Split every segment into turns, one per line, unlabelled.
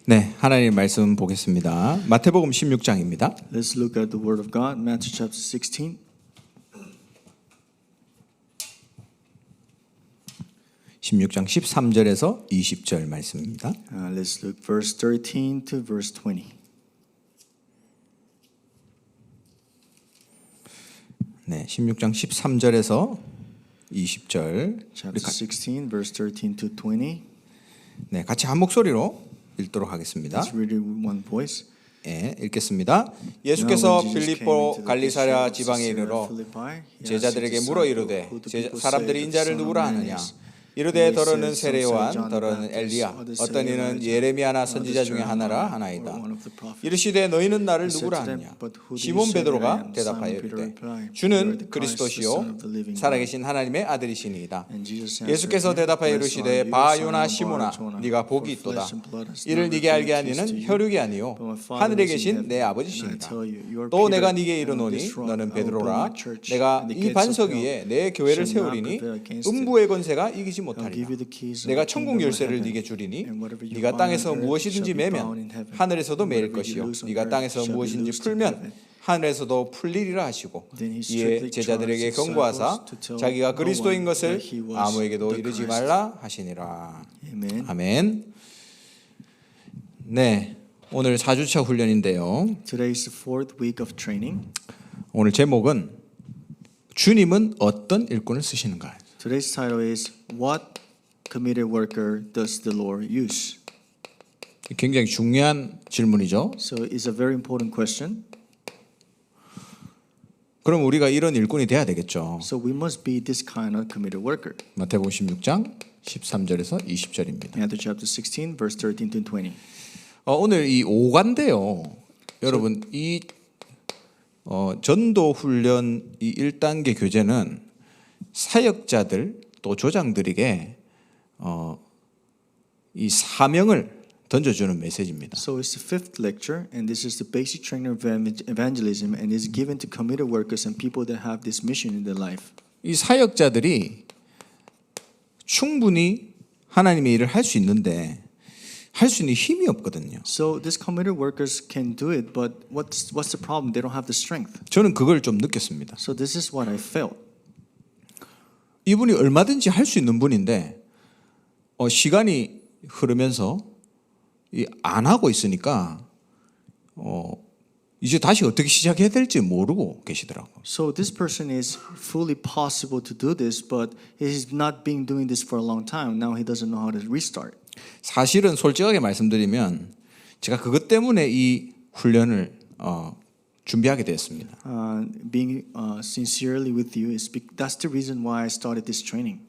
네, 하나님의 말씀 보겠습니다. 마태복음 16장입니다.
Let's look at the Word of God, Matthew chapter 16.
16장 13절에서 20절 말씀입니다.
Let's look verse 13 to verse 20.
네, 16장 13절에서 20절.
Chapter 16, verse 13 to 20.
네, 같이 한 목소리로 읽도록 하겠습니다.
Let's read it with one voice.
네, 읽겠습니다. 예수께서 빌립보 갈리사랴 지방에 이르러 제자들에게 물어 이르되 사람들이 인자를 누구라 하느냐? 이르되 더러는 세례 요한, 더러는 엘리야, 어떤 이는 예레미야나 선지자 중에 하나라 하나이다. 이르시되 너희는 나를 누구라 하느냐? 시몬 베드로가 대답하여 이르되 주는 그리스도시요 살아계신 하나님의 아들이시니이다. 예수께서 대답하여 이르시되 바요나 시몬아 네가 복이 있도다. 이를 네게 알게 하니는 혈육이 아니요 하늘에 계신 내 아버지시니라. 또 내가 네게 이르노니 너는 베드로라. 내가 이 반석 위에 내 교회를 세우리니 음부의 권세가 이기지 못하리라. 내가 천국 열쇠를 네게 주리니 네가 땅에서 무엇이든지 매면 하늘에서도 매일 것이요 네가 땅에서 무엇인지 풀면 하늘에서도 풀리리라 하시고 이에 제자들에게 경고하사 자기가 그리스도인 것을 아무에게도 이르지 말라 하시니라. 아멘. 네, 오늘 4주차 훈련인데요.
Today is the fourth week of training.
오늘 제목은 주님은 어떤 일꾼을 쓰시는가.
Today's title is What committed worker does the Lord use?
굉장히 중요한 질문이죠.
So it's a very important question.
그럼 우리가 이런 일꾼이 돼야 되겠죠.
So we must be this kind of committed worker.
마태복음 16장 13절에서 20절입니다.
Matthew chapter 16, verse 13 to 20.
오늘 이 5관인데요. 여러분 이 전도 훈련 이 1단계 교재는 사역자들 또 조장들에게 이 사명을 던져주는 메시지입니다.
So it's the fifth lecture, and this is the basic training of evangelism, and is given to committed workers and people that have this mission in their life.
이 사역자들이 충분히 하나님의 일을 할 수 있는데 할 수 있는 힘이 없거든요.
So these committed workers can do it, but what's the problem? They don't have the strength.
저는 그걸 좀 느꼈습니다.
So this is what I felt.
이분이 얼마든지 할 수 있는 분인데 시간이 흐르면서 안 하고 있으니까 이제 다시 어떻게 시작해야 될지 모르고 계시더라고요.
So this person is fully possible to do this, but he's not been doing this for a long time. Now he doesn't know how to restart.
사실은 솔직하게 말씀드리면 제가 그것 때문에 이 훈련을 준비하게 되었습니다.
Being sincerely with you is that's the reason why I started this training.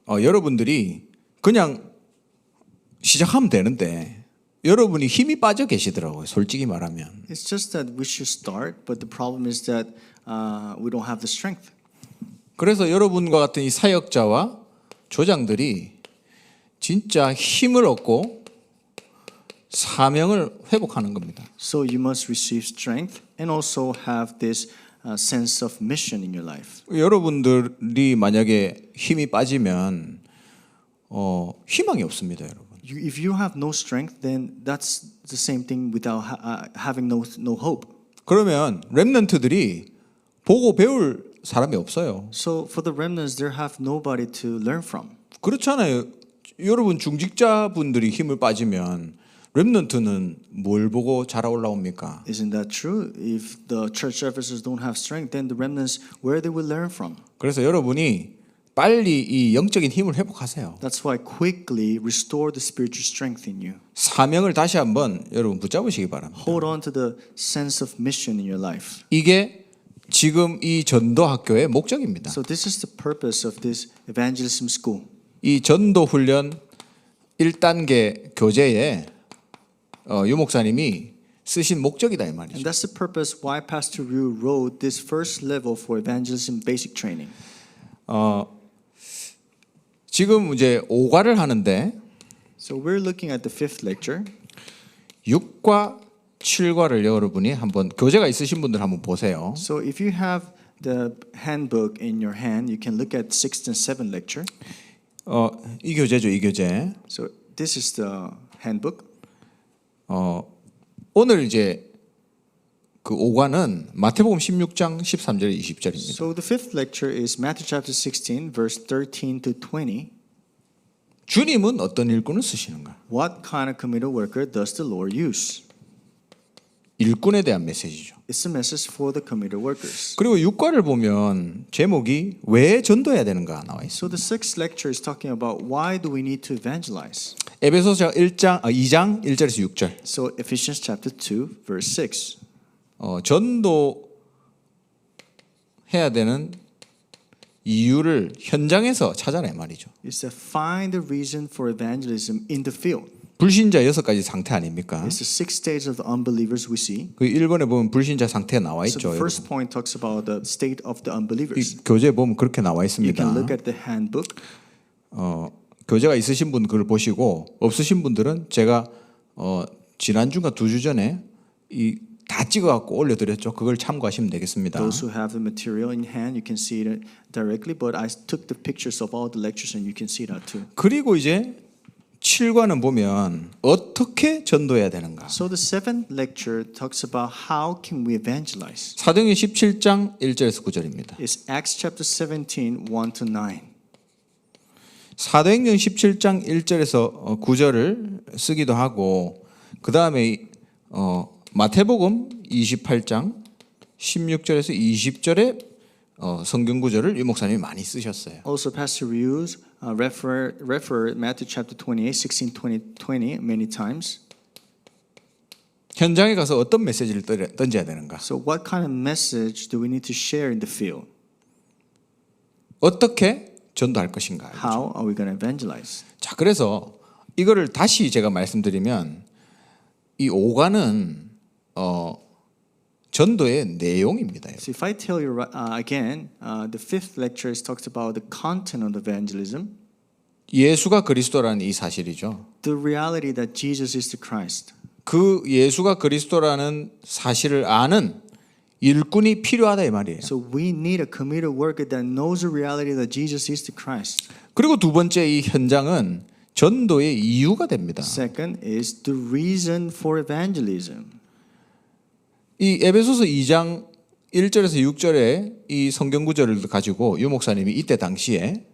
여러분들이 그냥 시작하면 되는데 여러분이 힘이 빠져 계시더라고요. 솔직히 말하면.
It's just that we should start, but the problem is that we don't have the strength.
그래서 여러분과 같은 이 사역자와 조장들이 진짜 힘을 얻고 사명을 회복하는 겁니다.
So you must receive strength and also have this sense of mission in your life.
여러분들이 만약에 힘이 빠지면 희망이 없습니다, 여러분.
If you have no strength, then that's the same thing without having no hope.
그러면 렘넌트들이 보고 배울 사람이 없어요.
So for the remnants, they have nobody to learn from.
그렇잖아요. 여러분 중직자분들이 힘을 빠지면 렘넌트는 뭘 보고 자라 올라옵니까?
Isn't that true? If the church officers don't have strength, then the remnants, where they will learn from?
그래서 여러분이 빨리 이 영적인 힘을 회복하세요.
That's why quickly restore the spiritual strength in you.
사명을 다시 한번 여러분 붙잡으시기 바랍니다.
Hold on to the sense of mission in your life.
이게 지금 이 전도 학교의 목적입니다.
So this is the purpose of this evangelism school.
이 전도 훈련 1단계 교재에 유 목사님이 쓰신 목적이다 이 말이죠.
And that's the purpose why Pastor Ryu wrote this first level for evangelism basic training.
지금 이제 5과를 하는데
So we're looking at the fifth lecture.
6과 7과를 여러분이 한번 교재가 있으신 분들 한번 보세요.
So if you have the handbook in your hand, you can look at 6th and 7th lecture.
이 교재죠, 이 교재.
So this is the handbook.
오늘 이제 그 5과는 마태복음 16장 13절 20절입니다.
So the fifth lecture is Matthew chapter 16, verse 13 to 20.
주님은 어떤 일꾼을 쓰시는가?
What kind of committed worker does the Lord use?
일꾼에 대한 메시지죠.
It's a message for the committed workers.
그리고 6과를 보면 제목이 왜 전도해야 되는가 나와 있어요.
So the sixth lecture is talking about why do we need to evangelize.
에베소서 2장 1절에서 6절.
So Ephesians chapter 2, verse 6.
전도해야 되는 이유를 현장에서 찾아내 말이죠.
It's to find the reason for evangelism in the field.
불신자 6가지 상태 아닙니까?
It's the six stages of the unbelievers we see.
그 1번에 보면 불신자 상태가 나와
So
있죠.
the first point talks about the state of the
이
unbelievers.
교재에 보면 그렇게 나와
You
있습니다.
can look at the handbook.
교재가 있으신 분 그걸 보시고 없으신 분들은 제가 지난주가 2주 전에 다 찍어갖고 올려드렸죠. 그걸 참고하시면 되겠습니다.
Those who have the material in hand, you can see it directly. But I took the pictures of all the lectures, and you can see that too.
그리고 이제 7과는 보면 어떻게 전도해야 되는가.
So the seventh lecture talks about how can we evangelize.
사도행전 17장 1절에서 9절입니다.
It's Acts chapter 17, 1 to 9.
사도행전 17장 1절에서 9절을 쓰기도 하고 그 다음에 마태복음 28장 16절에서 20절에 성경 구절을 유 목사님이 많이 쓰셨어요.
Also, Pastor Rius refer Matthew chapter 28, 16, 20 many times.
현장에 가서 어떤 메시지를 던져야 되는가?
So what kind of message do we need to share in the field?
어떻게 전도할 것인가?
How are we going to evangelize?
자, 그래서 이거를 다시 제가 말씀드리면 이 5과는 전도의 내용입니다.
So if I tell you again, the fifth lecture is talks about the content of evangelism,
예수가 그리스도라는 이 사실이죠.
the reality that Jesus is the Christ.
그 예수가 그리스도라는 사실을 아는 일꾼이 필요하다 이 말이에요.
So we need a committed worker that knows the reality that Jesus is the Christ.
그리고 두 번째 이 현장은 전도의 이유가 됩니다.
Second is the reason for evangelism.
이 에베소서 2장 1절에서 6절에 이 성경 구절을 가지고 유 목사님이 이때 당시에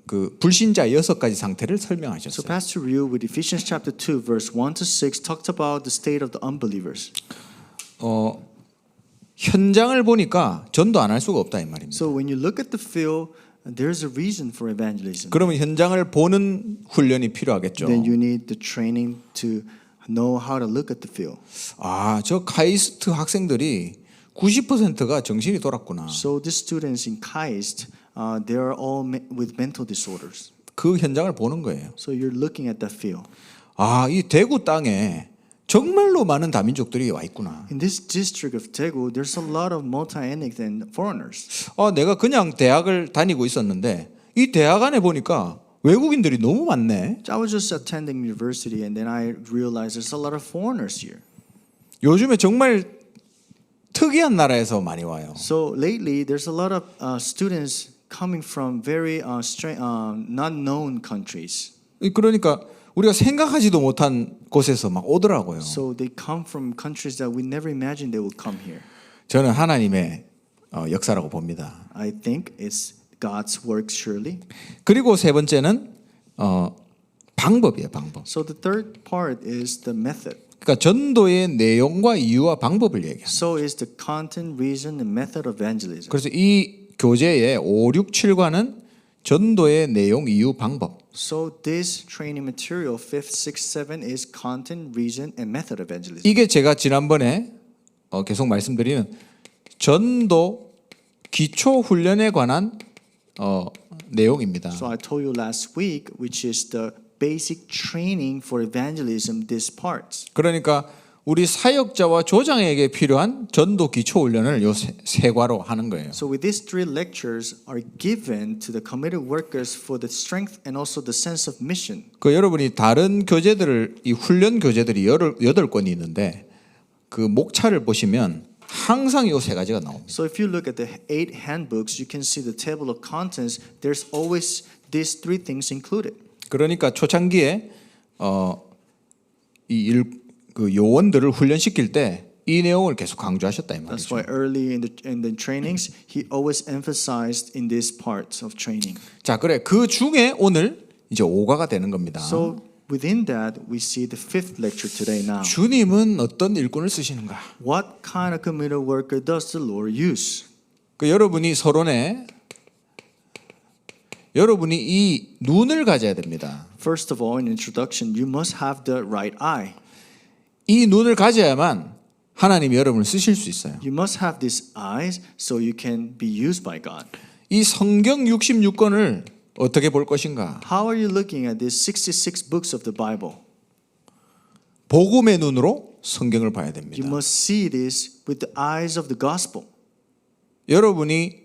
그 불신자 6가지 상태를
So
설명하셨어요.
Pastor Ryu with Ephesians chapter 2 verse 1 to 6 talked about the state of the unbelievers.
현장을 보니까 전도 안 할 수가 없다 이 말입니다.
So when you look at the field, there's a reason for evangelism.
그러면 현장을 보는 훈련이 필요하겠죠.
Then you need the training to know how to look at the field.
저 카이스트 학생들이 90%가 정신이 돌았구나.
So the students in KAIST, they are all with mental disorders.
그 현장을 보는 거예요.
So you're looking at that field.
이 대구 땅에 정말로 많은 다민족들이 와 있구나.
In this district of Daegu, there's a lot of multi-ethnic and foreigners.
내가 그냥 대학을 다니고 있었는데 이 대학 안에 보니까 외국인들이 너무 많네.
I was just attending university and then I realized there's a lot of foreigners here.
요즘에 정말 특이한 나라에서 많이 와요.
So lately, there's a lot of students coming from very not known countries.
그러니까 우리가 생각하지도 못한 곳에서 막 오더라고요.
So they come from countries that we never imagined they would come here.
저는 하나님의 역사라고 봅니다.
I think it's God's work surely.
그리고 세 번째는 방법이에요, 방법.
So the third part is the method.
그러니까 전도의 내용과 이유와 방법을 얘기합니다.
So is the content, reason, and method of evangelism.
그래서 이 교재의 5, 6, 7과는 전도의 내용, 이유, 방법.
So this training material, 5th, 6th, 7 is content, reason, and method of evangelism.
이게 제가 지난번에 계속 말씀드리는 전도 기초 훈련에 관한 내용입니다.
So I told you last week, which is the basic training for evangelism, these parts.
그러니까 우리 사역자와 조장에게 필요한 전도 기초 훈련을 요 세 과로 하는 거예요.
So with these three lectures are given to the committed workers for the strength and also the sense of mission.
여러분이 다른 교재들을 이 훈련 교재들이 8권이 있는데 그 목차를 보시면 항상 요 세 가지가 나옵니다.
So if you look at the 8 handbooks, you can see the table of contents. There's always these three things included.
그러니까 초창기에 그 요원들을 훈련시킬 때 이 내용을 계속 강조하셨다 이
That's
말이죠.
why early in the trainings, he always emphasized in these parts of training.
자, 그래 그 중에 오늘 이제 5가가 되는 겁니다.
So within that, we see the fifth lecture today now.
주님은 어떤 일꾼을 쓰시는가?
What kind of committed worker does the Lord use?
그 여러분이 서론에 여러분이 이 눈을 가져야 됩니다.
First of all, in introduction, you must have the right eye.
이 눈을 가져야만 하나님이 여러분을 쓰실 수 있어요.
You must have these eyes so you can be used by God.
이 성경 66권을 어떻게 볼 것인가?
How are you looking at these 66 books of the Bible?
복음의 눈으로 성경을 봐야
You
됩니다.
must see this with the eyes of the gospel.
여러분이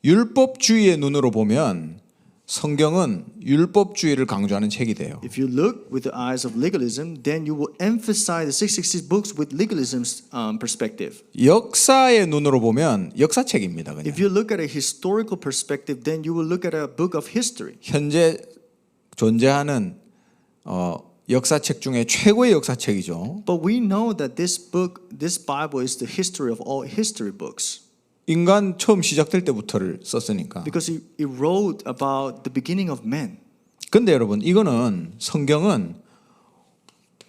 율법주의의 눈으로 보면 성경은 율법주의를 강조하는 책이 돼요.
If you look with the eyes of legalism, then you will emphasize the 66 books with legalism's perspective.
역사의 눈으로 보면 역사책입니다. 그냥.
If you look at a historical perspective, then you will look at a book of history.
현재 존재하는 역사책 중에 최고의 역사책이죠.
But we know that this Bible is the history of all history books.
인간 처음 시작될 때부터를 썼으니까.
Because it wrote about the beginning of man.
근데 여러분 이거는 성경은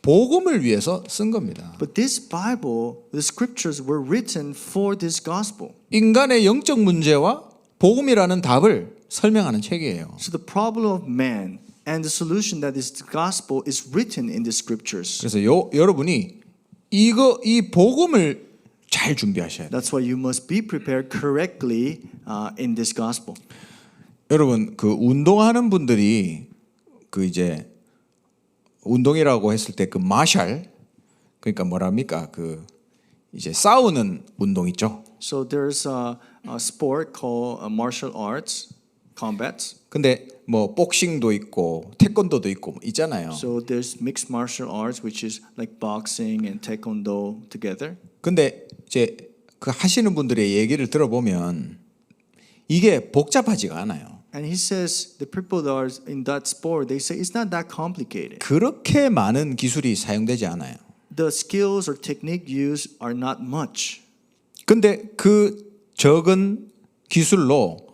복음을 위해서 쓴 겁니다.
But this Bible, the scriptures were written for this gospel.
인간의 영적 문제와 복음이라는 답을 설명하는 책이에요.
So the problem of man and the solution that is the gospel is written in the scriptures.
그래서 여러분이 이 복음을 잘 준비하셔야 돼요.
That's why you must be prepared correctly in this gospel.
여러분 그 운동하는 분들이 그 이제 운동이라고 했을 때 그 마샬 그러니까 뭐랍니까 그 이제 싸우는 운동 있죠.
So there's a sport called martial arts, combats.
근데 뭐 복싱도 있고 태권도도 있고 있잖아요.
So there's mixed martial arts, which is like boxing and taekwondo together.
근데 이제 그 하시는 분들의 얘기를 들어보면 이게 복잡하지가 않아요.
And he says the people that are in that sport, they say it's not that complicated.
그렇게 많은 기술이 사용되지 않아요.
The skills or technique used are not much.
근데 그 적은 기술로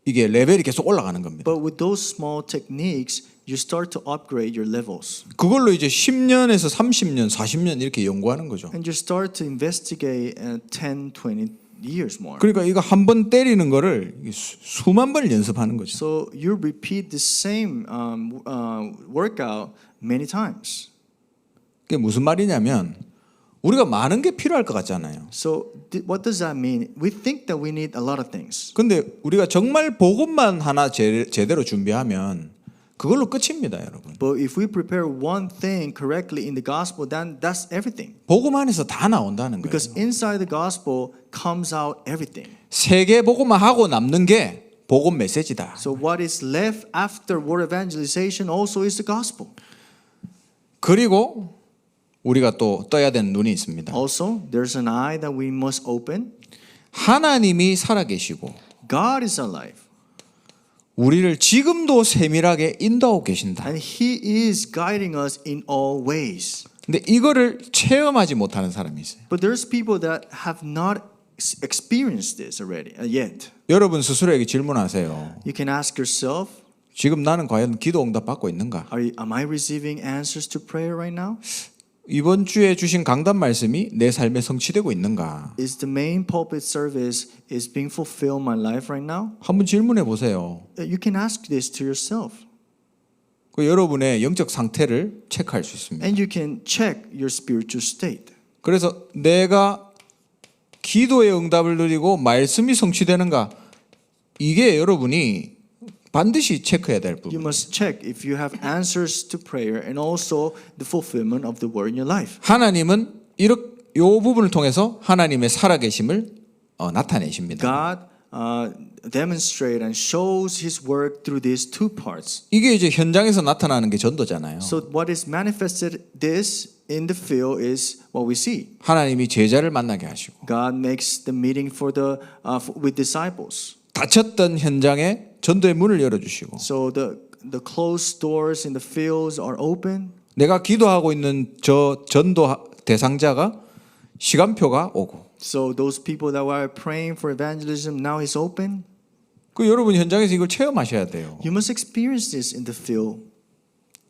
이게 레벨이 계속 올라가는 겁니다.
But with those small techniques, you start to upgrade your levels.
그걸로 이제 10년에서 30년, 40년 이렇게 연구하는 거죠.
And you start to investigate 10, 20 years more.
그러니까 이거 한 번 때리는 거를 수만 번을 연습하는 거죠.
So you repeat the same workout many times.
그게 무슨 말이냐면 우리가 많은 게 필요할 것 같잖아요.
So what does that mean? We think that we need a lot of things.
근데 우리가 정말 복음만 하나 제대로 준비하면 그걸로 끝입니다, 여러분.
But if we prepare one thing correctly in the gospel, then that's everything.
복음 안에서 다 나온다는 거예요.
Because inside the gospel comes out everything.
세계 복음만 하고 남는 게 복음 메시지다.
So what is left after word evangelization also is the gospel.
그리고 우리가 또 떠야 되는 눈이 있습니다.
Also, there's an eye that we must open.
하나님이 살아계시고
God is alive.
우리를 지금도 세밀하게 인도하고 계신다.
And He is guiding us in all ways.
근데 이거를 체험하지 못하는 사람이 있어요.
But there's people that have not experienced this already yet.
여러분 스스로에게 질문하세요.
You can ask yourself,
지금 나는 과연 기도 응답 받고 있는가?
am I receiving answers to prayer right now?
이번 주에 주신 강단 말씀이 내 삶에 성취되고 있는가?
Is the main pulpit service is being fulfilled in my life right now?
한번 질문해 보세요.
You can ask this to yourself.
그 여러분의 영적 상태를 체크할 수 있습니다.
And you can check your spiritual state.
그래서 내가 기도의 응답을 누리고 말씀이 성취되는가? 이게 여러분이 반드시 체크해야 될
You
부분.
must check if you have answers to prayer and also the fulfillment of the word in your life.
하나님은 이 부분을 통해서 하나님의 살아계심을 나타내십니다.
God demonstrates and shows His work through these two parts.
이게 이제 현장에서 나타나는 게 전도잖아요.
So what is manifested this in the field is what we see.
하나님이 제자를 만나게 하시고
God makes the meeting with disciples.
닫혔던 현장에 전도의 문을 열어주시고
So the closed doors in the fields are open.
내가 기도하고 있는 저 전도 대상자가 시간표가 오고
So those people that were praying for evangelism now is open.
그 여러분 현장에서 이걸 체험하셔야 돼요.
You must experience this in the field.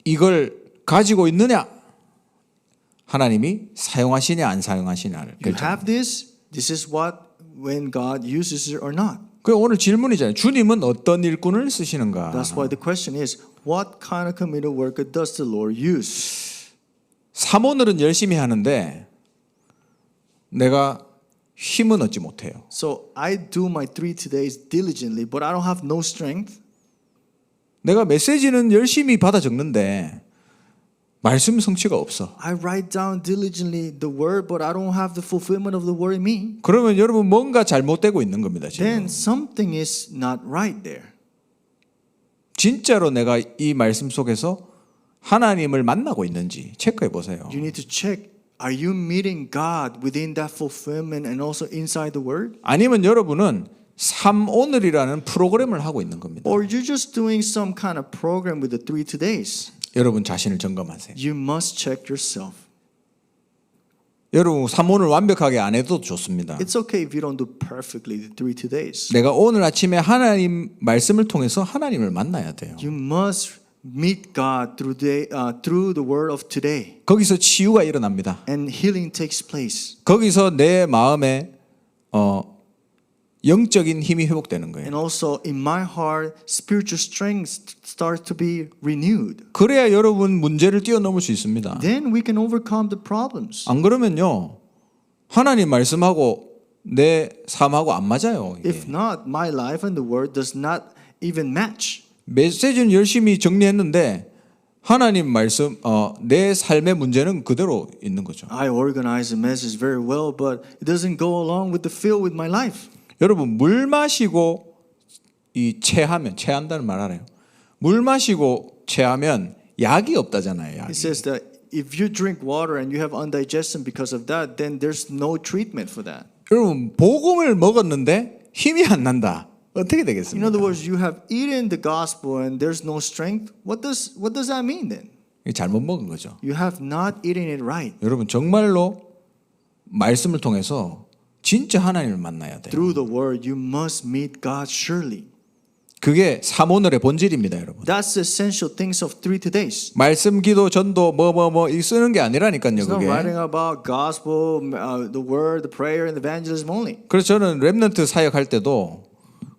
이걸 가지고 있느냐? 하나님이 사용하시냐 안 사용하시냐를
You
결정.
have this. This is what when God uses it or not.
그 오늘 질문이잖아요. 주님은 어떤 일꾼을 쓰시는가?
That's why the question is, what kind of committed worker does the Lord use?
사모늘은 열심히 하는데 내가 힘은 얻지 못해요.
So I do my 3 todays diligently, but I don't have no strength.
내가 메시지는 열심히 받아 적는데 말씀 성취가 없어.
I write down diligently the word, but I don't have the fulfillment of the word in me.
그러면 여러분 뭔가 잘못되고 있는 겁니다. 지금.
Then something is not right there.
진짜로 내가 이 말씀 속에서 하나님을 만나고 있는지 체크해 보세요.
You need to check. Are you meeting God within that fulfillment and also inside the word?
아니면 여러분은 삶 오늘이라는 프로그램을 하고 있는 겁니다.
Or you're just doing some kind of program with the 3 todays?
여러분 자신을 점검하세요.
You must check yourself.
여러분 삶 오늘 완벽하게 안 해도 좋습니다.
It's okay if you don't do perfectly the 3 todays.
내가 오늘 아침에 하나님 말씀을 통해서 하나님을 만나야 돼요.
You must meet God through the word of today.
거기서 치유가 일어납니다.
And healing takes place.
거기서 내 마음에 영적인 힘이 회복되는 거예요.
And also in my heart, spiritual strength starts to be renewed.
그래야 여러분 문제를 뛰어넘을 수 있습니다.
Then we can overcome the problems.
안 그러면요 하나님 말씀하고 내 삶하고 안 맞아요. 이게.
If not, my life and the word does not even match.
메시지는 열심히 정리했는데 하나님 말씀 내 삶의 문제는 그대로 있는 거죠.
I organize the message very well, but it doesn't go along with the feel with my life.
여러분 물 마시고 이 체한다는 말 알아요? 물 마시고 체하면 약이 없다잖아요. 약이.
It says that if you drink water and you have indigestion because of that, then there's no treatment for that.
여러분 복음을 먹었는데 힘이 안 난다. 어떻게 되겠습니까?
In other words, you have eaten the gospel and there's no strength. What does that mean then?
잘못 먹은 거죠.
You have not eaten it right.
여러분 정말로 말씀을 통해서 진짜 하나님을 만나야 돼요.
Through the word, you must meet God surely.
그게 사모늘의 본질입니다, 여러분.
That's the essential things of 3 todays.
말씀, 기도, 전도 이 쓰는 게 아니라니까요,
It's not
그게.
writing about gospel, the word, the prayer, and evangelism only.
그래서 저는 렘넌트 사역할 때도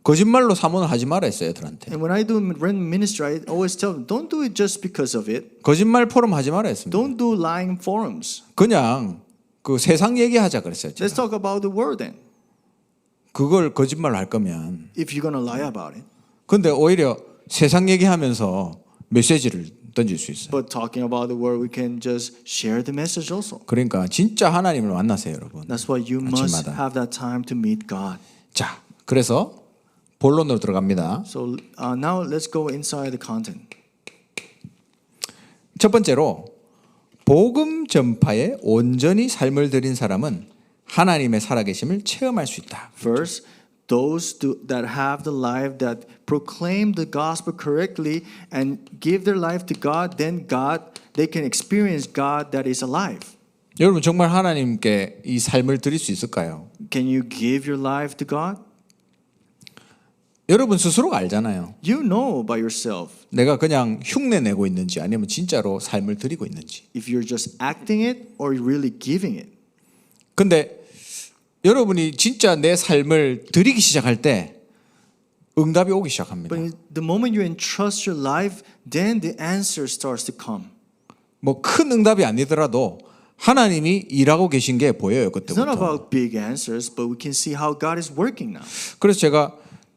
거짓말로 사모를 하지 말아 했어요, 애들한테.
And when I do ministry, I always tell them, don't do it just because of it.
거짓말 포럼 하지 말아 했습니다.
Don't do lying forums.
그냥 그 세상 얘기하자 그랬어요. 제가.
Let's talk about the word then.
그걸 거짓말로 할 거면.
If you're going to lie about it.
근데 오히려 세상 얘기하면서 메시지를 던질 수 있어요.
But talking about the word, we can just share the message also.
그러니까 진짜 하나님을 만나세요, 여러분.
That's why you must
아침마다.
have that time to meet God.
자, 그래서 본론으로 들어갑니다.
So now let's go inside the content.
첫 번째로 복음 전파에 온전히 삶을 들인 사람은 하나님의 살아계심을 체험할 수 있다.
First, those that have the life that proclaim the gospel correctly and give their life to God, then they can experience God that is alive.
여러분 정말 하나님께 이 삶을 드릴 수 있을까요?
Can you give your life to God?
여러분 스스로가 알잖아요.
You know by yourself
내가 그냥 흉내 내고 있는지 아니면 진짜로 삶을 드리고 있는지.
if you're just acting it or really giving it.
근데 여러분이 진짜 내 삶을 드리기 시작할 때 응답이 오기 시작합니다.
But the moment you entrust your life, then the answer starts to come.
뭐 큰 응답이 아니더라도 하나님이 일하고 계신 게 보여요,
It's not
그때부터.
about big answers, but we can see how God is working now.
그래서 제가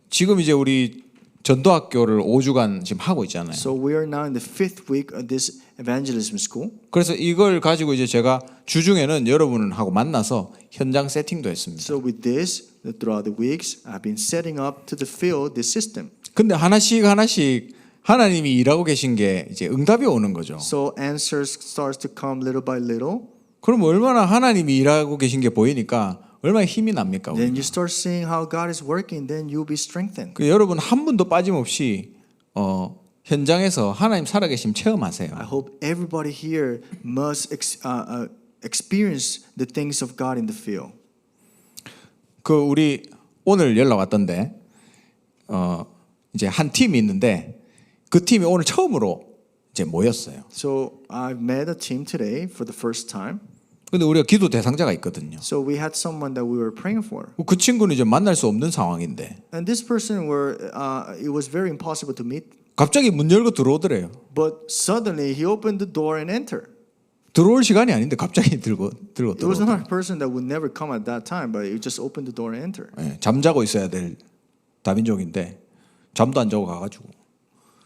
지금 이제 우리 전도학교를 5주간 지금 하고 있잖아요.
So we are now in the 5th week of this evangelism school.
그래서 이걸 가지고 이제 제가 주중에는 여러분하고 만나서 현장 세팅도 했습니다.
So with this, throughout the weeks, I've been setting up to the field this system.
근데 하나씩 하나님이 일하고 계신 게 이제 응답이 오는 거죠.
So answers starts to come little by little.
그럼 얼마나 하나님이 일하고 계신 게 보이니까 얼마나 힘이 납니까?
Then you
우리가.
start seeing how God is working. Then you'll be strengthened.
그 여러분 한 분도 빠짐없이 현장에서 하나님 살아계심 체험하세요.
I hope everybody here must experience the things of God in the field.
그 우리 오늘 연락 왔던데 이제 한 팀이 있는데 그 팀이 오늘 처음으로 이제 모였어요.
So I've met a team today for the first time.
근데 우리가 기도 대상자가 있거든요.
So we had someone that we were praying for.
그 친구는 이제 만날 수 없는 상황인데
And this person it was very impossible to meet.
갑자기 문 열고 들어오더래요.
But suddenly he opened the door and entered.
들어올 시간이 아닌데 갑자기 들고
It was
들어오더래요.
not a person that would never come at that time, but he just opened the door and entered.
예, 잠자고 있어야 될 다민족인데 잠도 안 자고 가가지고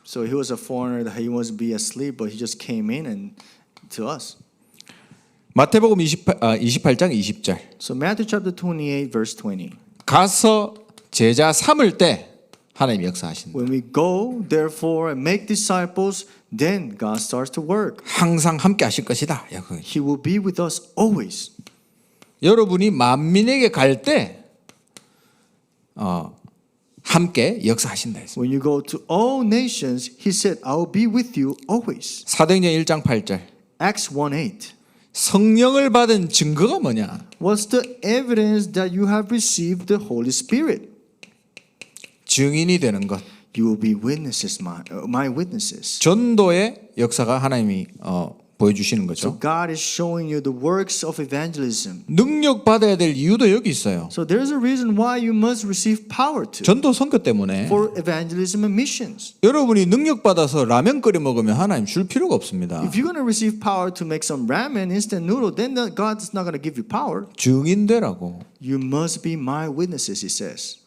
So he was a foreigner that he wants to be asleep, but he just came in and to us.
마태복음 28장 20절
So Matthew chapter 28 verse 20.
가서 제자 삼을 때 하나님 역사하신다.
When we go, therefore, and make disciples, then God starts to work.
항상 함께 하실 것이다.
He will be with us always.
여러분이 만민에게 갈 때 함께 역사하신다 했습니다.
When you go to all nations, he said, I will be with you always.
사도행전 1장 8절
Acts 1:8.
성령을 받은 증거가 뭐냐?
What's the evidence that you have received the Holy Spirit?
증인이 되는 것.
You will be witnesses, my witnesses.
전도의 역사가 하나님이 보여주시는
So
거죠.
God is showing you the works of evangelism.
능력 받아야 될 이유도 여기 있어요.
So there's a reason why you must receive power to
전도 선교 때문에
for evangelism and missions.
여러분이 능력 받아서 라면 끓여 먹으면 하나님 줄 필요가 없습니다.
If you're going to receive power to make some ramen, instant noodle, then God's not going to give you power.
증인되라고.
You must be my witnesses, he says.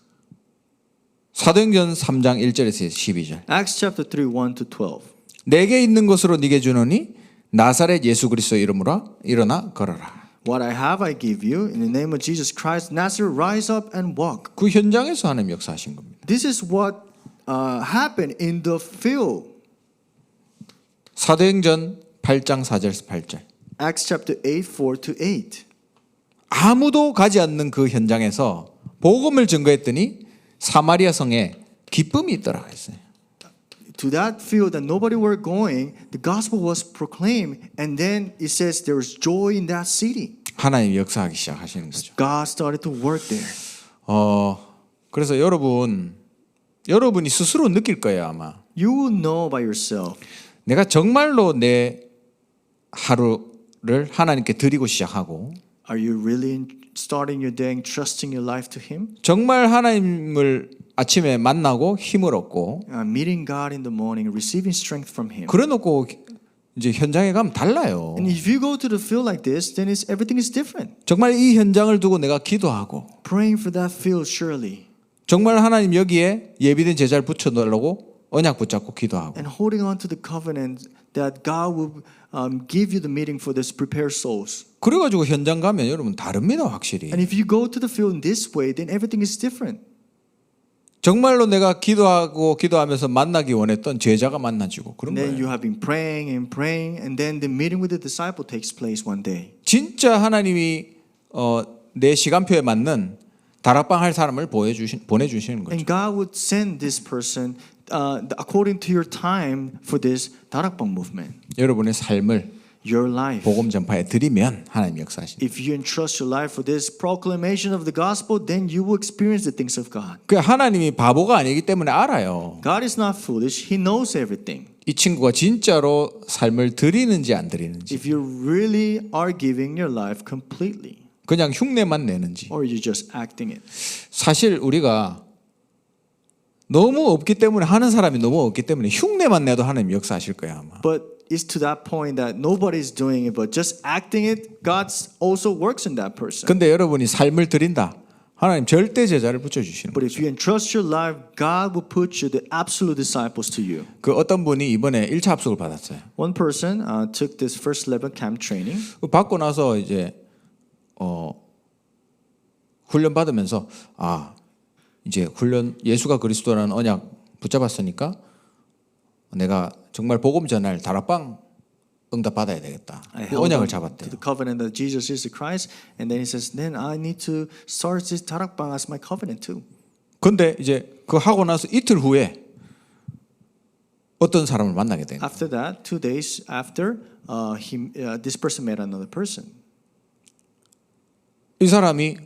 사도행전 3장 1절에서 12절.
Acts chapter 3, 1 to 12.
내게 있는 것으로 네게 주노니 나사렛 예수 그리스도 이름으로 일어나 걸어라.
What I have I give you. In the name of Jesus Christ, Nazareth, rise up and walk.
그 현장에서 하나님 역사하신 겁니다.
This is what happened in the field.
사도행전 8장 4절에서 8절.
Acts chapter 8, 4 to 8.
아무도 가지 않는 그 현장에서 복음을 증거했더니 사마리아 성에 기쁨이 있더라 했어요.
To that field that nobody were going, the gospel was proclaimed, and then it says there was joy in that city.
하나님 역사하기 시작하시는 거죠.
God started to work there.
그래서 여러분이 스스로 느낄 거예요 아마.
You will know by yourself.
내가 정말로 내 하루를 하나님께 드리고 시작하고
Are you really starting your day and trusting your life to Him?
정말 하나님을 아침에 만나고 힘을 얻고
Meeting God in the morning, receiving strength from Him.
그래놓고 이제 현장에 가면 달라요.
And if you go to the field like this, then everything is different.
정말 이 현장을 두고 내가 기도하고
Praying for that field surely.
정말 하나님 여기에 예비된 제자를 붙여달라고 언약 붙잡고 기도하고
And holding on to the covenant that God will give you the meeting for this prepared souls.
그래가지고 현장 가면 여러분 다릅니다 확실히.
And if you go to the field in this way, then everything is different.
정말로 내가 기도하면서 만나기 원했던 제자가 만나지고 그런
And then you
거예요.
have been praying, and then the meeting with the disciple takes place one day.
진짜 하나님이 내 시간표에 맞는 다락방 할 사람을 보내주시는 거죠.
And God would send this person according to your time for this 다락방 movement.
여러분의 삶을
Your life.
복음 전파에 드리면 하나님 역사하신다.
If you entrust your life for this proclamation of the gospel, then you will experience the things of God.
그 하나님이 바보가 아니기 때문에 알아요.
God is not foolish. He knows everything.
이 친구가 진짜로 삶을 드리는지 안 드리는지,
If you really are giving your life completely,
그냥 흉내만 내는지.
or you're just acting it.
사실 우리가 너무 없기 때문에 하는 사람이 너무 없기 때문에 흉내만 내도 하나님 역사하실 거야 아마.
But it's to that point that nobody's doing it, but just acting it, God also works in that person.
근데 여러분이 삶을 드린다. 하나님 절대 제자를 붙여주시는
But
거죠.
if you entrust your life, God will put you the absolute disciples to you.
그 어떤 분이 이번에 1차 합숙을 받았어요.
One person took this first level camp training.
받고 나서 이제 훈련 받으면서 이제 예수가 그리스도라는 언약 붙잡았으니까 내가 정말 복음 전할 다락방 응답 받아야 되겠다. 그 언약을 잡았대요.
To the covenant that Jesus is the Christ, and then he says, then I need to start this 다락방 as my covenant too.
근데 이제 그 하고 나서 이틀 후에 어떤 사람을 만나게 된 거예요.
After that, 2 days after, this person met another person.
이 사람이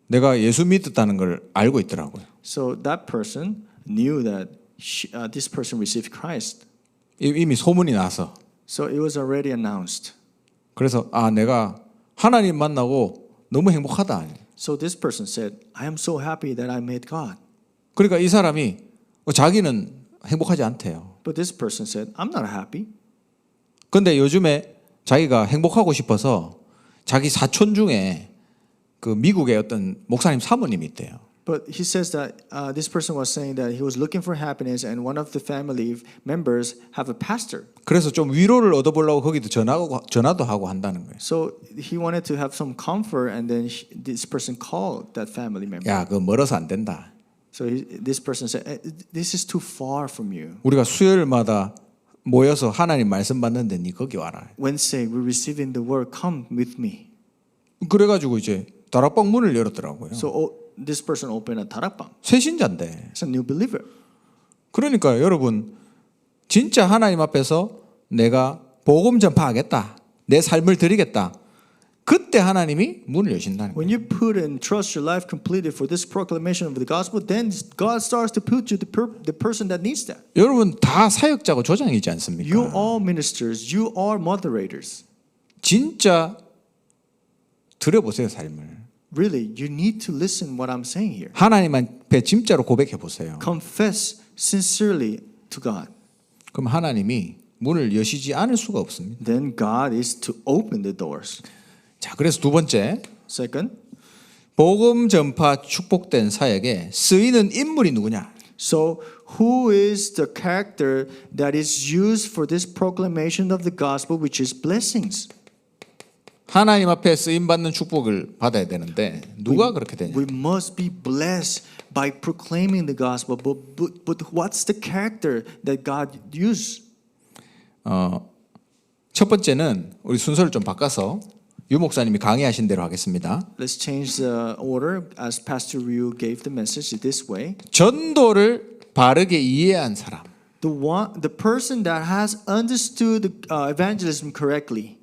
내가 예수 믿었다는 걸 알고 있더라고요.
So that person knew that this person received Christ.
이미 소문이 나서.
So it was already announced.
그래서 내가 하나님 만나고 너무 행복하다.
So this person said, I am so happy that I met God.
그러니까 이 사람이 자기는 행복하지 않대요.
But this person said, I'm not happy.
근데 요즘에 자기가 행복하고 싶어서 자기 사촌 중에 그 미국의 어떤 목사님 사모님이 있대요.
But he says that this person was saying that he was looking for happiness, and one of the family members have a pastor.
그래서 좀 위로를 얻어보려고 거기도 전화도 하고 한다는 거예요.
So he wanted to have some comfort, and then this person called that family member.
야, 그거 멀어서 안 된다.
So this person said, "This is too far from you.
우리가 수요일마다 모여서 하나님 말씀 받는데 니 거기 와라.
Wednesday we're receiving the word. Come with me."
그래가지고 이제 다락방 문을 열었더라고요.
So this person opened a 다락방.
새신자인데.
It's a new believer.
그러니까 여러분 진짜 하나님 앞에서 내가 복음 전파하겠다. 내 삶을 드리겠다. 그때 하나님이 문을 여신다는 거예요.
When you put and trust your life completely for this proclamation of the gospel, then God starts to put you the person that needs that.
여러분 다 사역자고 조장이지 않습니까?
You are ministers. You are moderators.
진짜 들어보세요 삶을.
Really, you need to listen what I'm saying here.
하나님 앞에 진짜로 고백해 보세요.
Confess sincerely to God.
그럼 하나님이 문을 여시지 않을 수가 없습니다.
Then God is to open the doors.
자, 그래서 두 번째
Second,
복음 전파 축복된 사역에 쓰이는 인물이 누구냐?
so who is the character that is used for this proclamation of the gospel, which is blessings?
하나님 앞에 쓰임 받는 축복을 받아야 되는데 누가 그렇게 되냐?
We must be blessed by proclaiming the gospel. But what's the character that God used?
첫 번째는 우리 순서를 좀 바꿔서 유 목사님이 강의하신 대로 하겠습니다.
Let's change the order as Pastor Ryu gave the message this way.
전도를 바르게 이해한 사람.
The person that has understood evangelism correctly.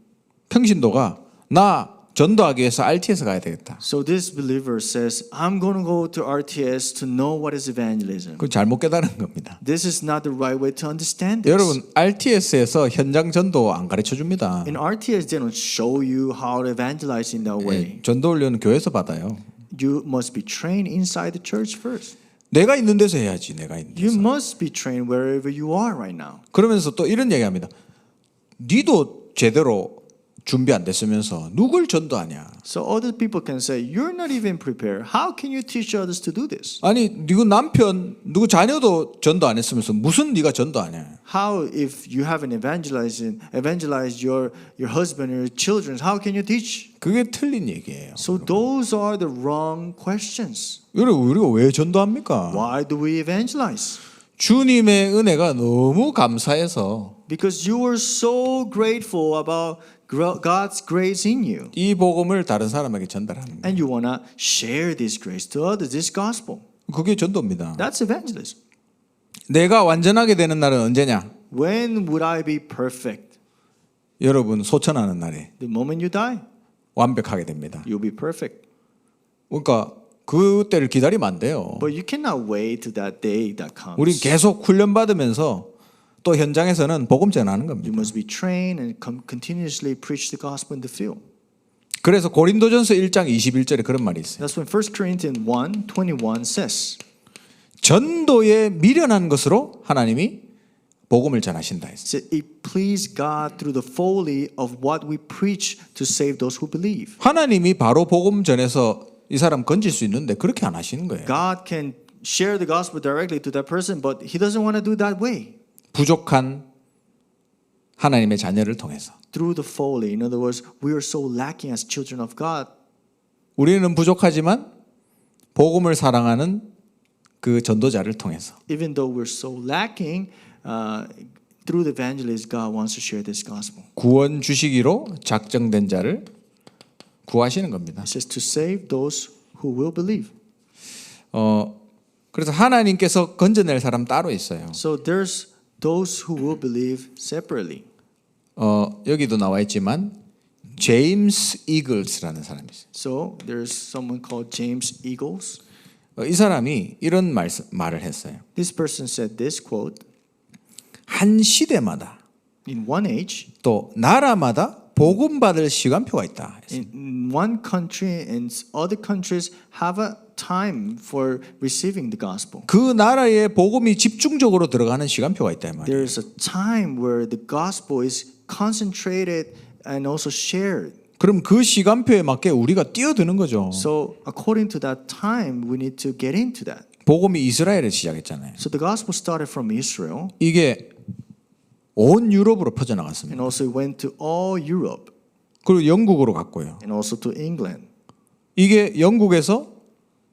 평신도가 나 전도하기 위해서 RTS 가야 되겠다.
So this believer says, I'm going to go to RTS to know what is evangelism.
그건 잘못 깨달은 겁니다.
This is not the right way to understand this.
여러분 RTS에서 현장 전도 안 가르쳐 줍니다.
In RTS, they don't show you how to evangelize in that way.
전도 훈련은 교회에서 받아요.
You must be trained inside the church first.
내가 있는 데서 해야지. 내가 있는
You
데서.
must be trained wherever you are right now.
그러면서 또 이런 얘기합니다. 니도 제대로 준비 안 됐으면서 누굴 전도하냐?
So other people can say, you're not even prepared. How can you teach others to do this?
아니 누구 남편, 누구 자녀도 전도 안 했으면서 무슨 네가 전도하냐?
How if you haven't evangelized your husband or your children, how can you teach?
그게 틀린 얘기예요.
So those are the wrong questions.
여러분 우리가 왜 전도합니까?
Why do we evangelize?
주님의 은혜가 너무 감사해서
Because you are so grateful about God's grace in you.
이 복음을 다른 사람에게 전달하는 거예요.
And you want to share this grace to others, this gospel.
그게 전도입니다.
That's evangelism.
내가 완전하게 되는 날은 언제냐?
When would I be perfect?
여러분 소천하는 날에
The moment you die,
완벽하게 됩니다.
you'll be perfect.
그러니까 그때를 기다리면 안 돼요.
But you cannot wait to that day that comes.
우리 계속 훈련 받으면서 또 현장에서는 복음 전하는
You
겁니다.
must be trained and continuously preach the gospel in the field.
그래서 고린도전서 1장 21절에 그런 말이 있어요.
That's when 1 Corinthians 1:21 says,
전도에 미련한 것으로 하나님이 복음을 전하신다 했어요.
it pleased God through the folly of what we preach to save those who believe.
하나님이 바로 복음 전해서 이 사람 건질 수 있는데 그렇게 안 하시는 거예요.
God can share the gospel directly to that person, but He doesn't want to do that way.
부족한 하나님의 자녀를 통해서.
Through the folly. In other words, we are so lacking as children of God.
우리는 부족하지만 복음을 사랑하는 그 전도자를 통해서.
Even though we're so lacking, through the evangelist, God wants to share this gospel.
구원 주시기로 작정된 자를 구하시는 겁니다.
It says to save those who will believe.
그래서 하나님께서 건져낼 사람 따로 있어요.
So there's those who will believe separately.
여기도 나와 있지만 제임스 이글스라는 사람이 있어요.
So there's someone called James Eagles.
이 사람이 이런 말을 했어요.
This person said this quote,
한 시대마다
in one age,
또 나라마다 복음 받을 시간표가 있다.
in one country and other countries have a time for receiving the gospel.
그 나라에 복음이 집중적으로 들어가는 시간표가 있다 이 말이에요.
There is a time where the gospel is concentrated and also shared.
그럼 그 시간표에 맞게 우리가 뛰어드는 거죠.
So according to that time, we need to get into that.
복음이 이스라엘에 시작했잖아요.
So the gospel started from Israel
이게 온 유럽으로 퍼져나갔습니다.
and also went to all Europe
그리고 영국으로 갔고요.
and also to England.
이게 영국에서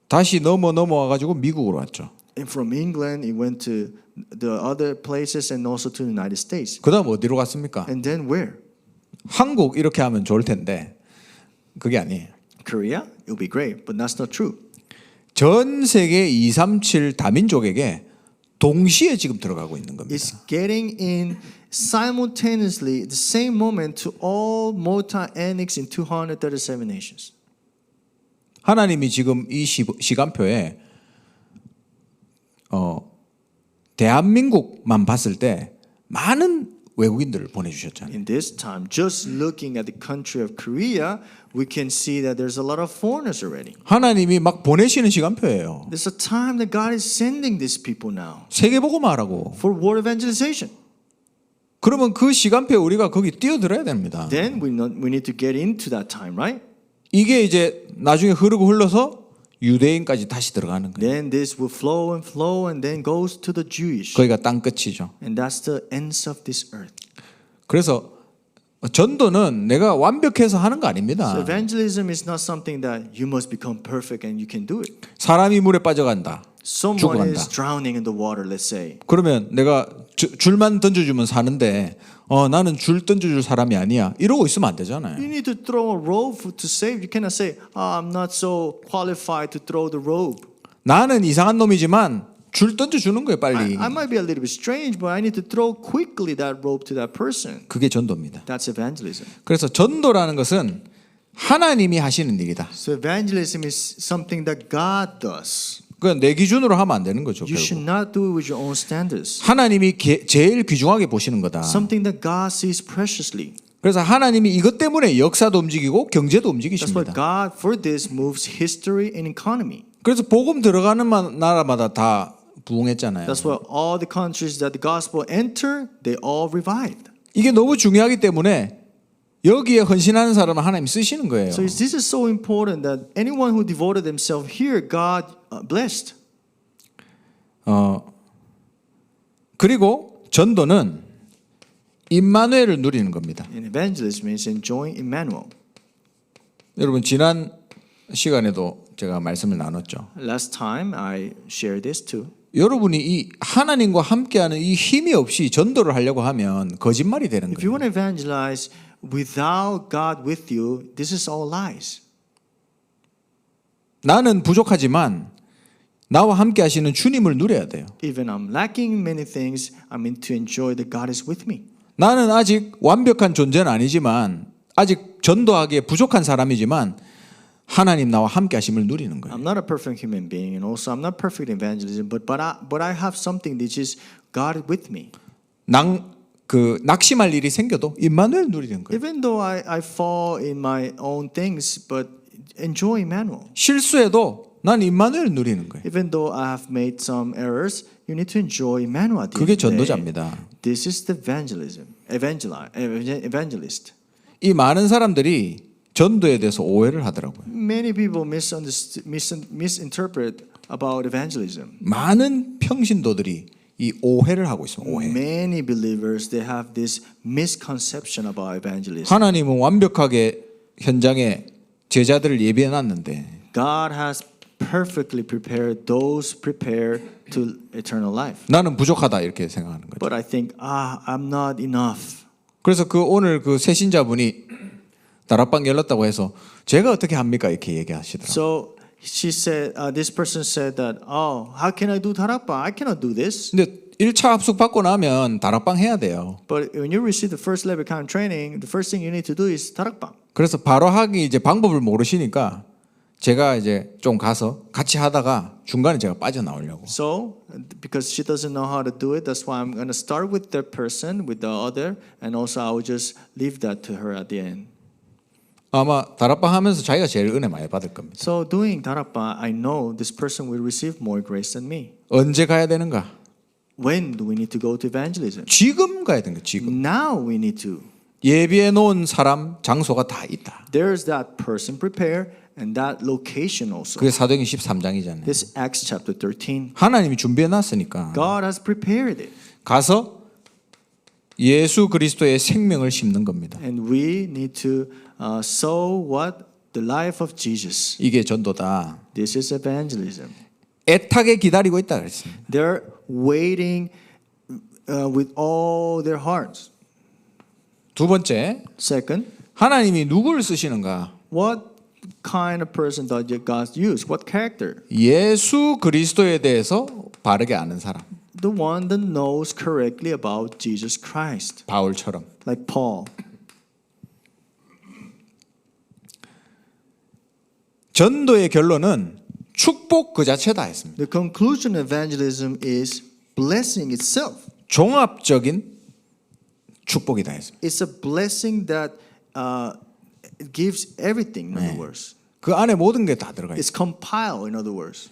다시 넘어와 가지고 미국으로 왔죠.
And from England, it went to the other places and also to the United States.
그다음 어디로 갔습니까?
And then where?
한국 이렇게 하면 좋을 텐데 그게 아니에요.
Korea? It would be great, but that's not true.
전 세계 237 다민족에게 동시에 지금 들어가고 있는 겁니다.
It's getting in simultaneously, the same moment, to all multi-ethnics in 237 nations.
하나님이 지금 이 시간표에 대한민국만 봤을 때 많은 외국인들을 보내주셨잖아요.
In this time, just looking at the country of Korea, we can see that there's a lot of foreigners already.
하나님이 막 보내시는 시간표예요.
There's a time that God is sending these people now
세계복음화라고.
for word evangelization.
그러면 그 시간표에 우리가 거기 뛰어들어야 됩니다.
Then we need to get into that time, right?
이게 이제 나중에 흐르고 흘러서 유대인까지 다시 들어가는 거예요.
Then this will flow and then goes to the Jewish.
거기가 땅 끝이죠.
And that's the ends of this earth.
그래서 전도는 내가 완벽해서 하는 거 아닙니다.
So evangelism is not something that you must become perfect and you can do it.
사람이 물에 빠져간다.
Someone
죽어간다.
is drowning in the water, let's say.
그러면 내가 줄만 던져주면 사는데 나는 줄 던져줄 사람이 아니야. 이러고 있으면 안 되잖아요.
You need to throw a rope to save. You cannot say, I'm not so qualified to throw the rope.
나는 이상한 놈이지만 줄 던져주는 거예요, 빨리.
I might be a little bit strange, but I need to throw quickly that rope to that person.
그게 전도입니다.
That's evangelism.
그래서 전도라는 것은 하나님이 하시는 일이다.
So evangelism is something that God does.
그건 내 기준으로 하면 안 되는 거죠.
You should
결국.
not do it with your own standards.
하나님이 제일 귀중하게 보시는 거다.
Something that God sees preciously.
그래서 하나님이 이것 때문에 역사도 움직이고 경제도
That's why
움직이십니다.
God, for this, moves history and economy.
그래서 복음 들어가는 나라마다 다 부흥했잖아요.
That's why all the countries that the gospel enter, they all revived.
이게 너무 중요하기 때문에 여기에 헌신하는 사람을 하나님 쓰시는 거예요.
So this is so important that anyone who devoted themselves here, God blessed.
그리고 전도는 임마누엘을 누리는 겁니다.
And evangelism is enjoying Emmanuel.
여러분 지난 시간에도 제가 말씀을 나눴죠.
Last time I shared this too.
여러분이 이 하나님과 함께하는 이 힘이 없이 전도를 하려고 하면 거짓말이 되는
If you
거예요.
want to evangelize without God with you, this is all lies.
나는 부족하지만 나와 함께하시는 주님을 누려야 돼요.
Even I'm lacking in many things, I mean to enjoy that God is with me.
나는 아직 완벽한 존재는 아니지만 아직 전도하기에 부족한 사람이지만 하나님 나와 함께하심을 누리는 거예요.
I'm not a perfect human being, and also I'm not perfect in evangelism, but I have something which is God with me.
낙심할 일이 생겨도 임마누엘 누리는 거예요.
Even though I fall in my own things, but enjoy Emmanuel.
실수해도 난 임마누엘 누리는 거예요.
Even though I have made some errors, you need to enjoy Emmanuel. At the
그게
end of the day.
전도자입니다.
This is the evangelist.
이 많은 사람들이 전도에 대해서 오해를 하더라고요.
Many people misinterpret about evangelism.
많은 평신도들이 이 오해를 하고 있습니다. 오해.
Many believers they have this misconception about evangelism.
하나님은 완벽하게 현장에 제자들을 예비해 놨는데
God has perfectly prepared those prepared to eternal life.
나는 부족하다 이렇게 생각하는 거죠.
But I think, I'm not enough.
그래서 오늘 새 신자분이 다락방 열렸다고 해서 제가 어떻게 합니까 이렇게 얘기하시더라고요.
So she said, this person said that, how can I do 다락방? I cannot do this.
근데 1차 합숙 받고 나면 다락방 해야 돼요.
But when you receive the first level kind of training, the first thing you need to do is 다락방.
그래서 바로 하기 이제 방법을 모르시니까 제가 이제 좀 가서 같이 하다가 중간에 제가 빠져나오려고.
So, because she doesn't know how to do it, that's why I'm going to start with that person, with the other, and also I will just leave that to her at the end.
아마 다락방 하면서 자기가 제일 은혜 많이 받을 겁니다.
So, doing 다락방, I know this person will receive more grace than me.
언제 가야 되는가?
When do we need to go to evangelism?
지금 가야 되는 거예요. 지금.
Now we need to.
예비해 놓은 사람, 장소가 다 있다.
There's that person prepared and that location also.
그게 사도행전 13장이잖아요.
This Acts chapter 13.
하나님이 준비해 놨으니까
God has prepared it.
가서 예수 그리스도의 생명을 심는 겁니다.
And we need to sow what? The life of Jesus.
이게 전도다.
This is evangelism.
애타게 기다리고 있다 그랬습니다.
They're waiting with all their hearts.
두 번째,
Second,
하나님이 누구를 쓰시는가?
what kind of person does God use? What character?
예수 그리스도에 대해서 바르게 아는 사람.
The one that knows correctly about Jesus Christ,
바울처럼.
like Paul.
전도의 결론은 축복 그 자체다 했습니다.
The conclusion of evangelism is blessing itself.
종합적인 축복이다 했습니다.
It's a blessing that it gives everything. In other words,
그 안에 모든 게 다 들어가 있어요.
it's compiled. In other words,